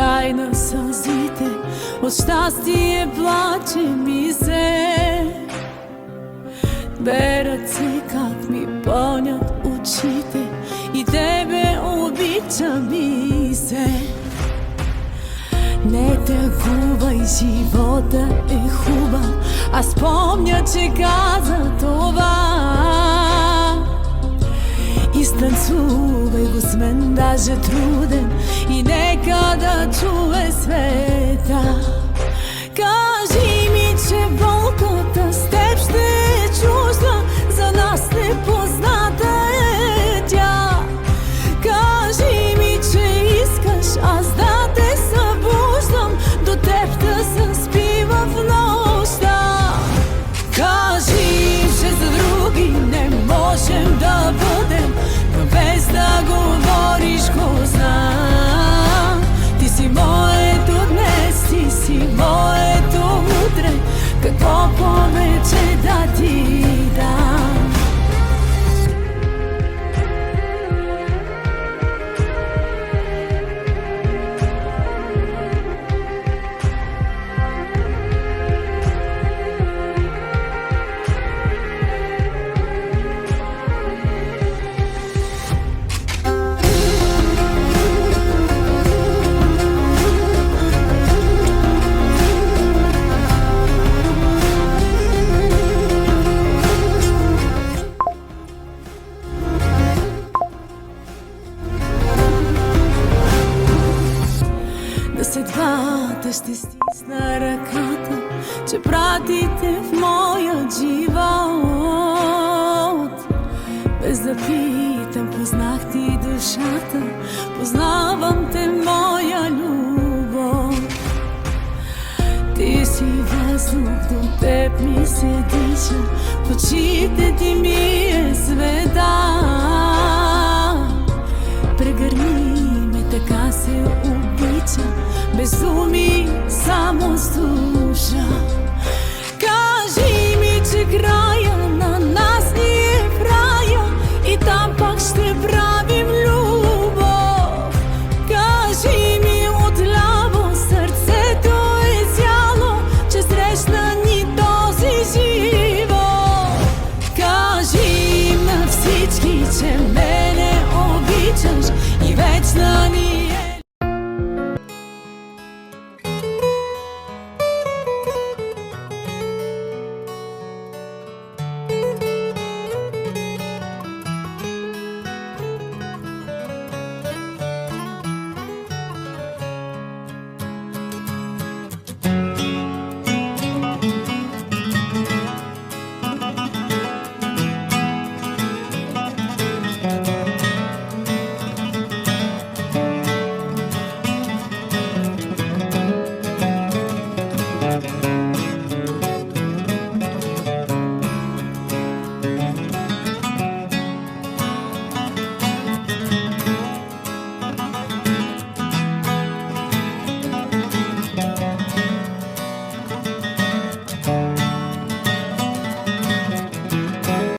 край на сълзите, от щастие плаче ми се. Две ръце как ми пълнят очите и тебе обичам ми се. Не тъгувай, живота е хубав, аз помня, че каза това. Изтанцувай го с мен, даже труден, и нека да чуе света. Кажи ми, че болката с теб ще е чужда, за нас непозната е тя. Кажи ми, че искаш аз да те събуждам, до теб да заспи в нощта. Кажи, че за други не можем да бъдем, но без да говориш го знам. Ти си моето днес, ти си моето утре, какво повече да ти дам. Съдбата ще стисна ръката, че пратите в моя живот. Без да питам, познах ти душата, познавам те, моя любов. Ти си въздух, до теб ми се диша, в очите ти ми е свет.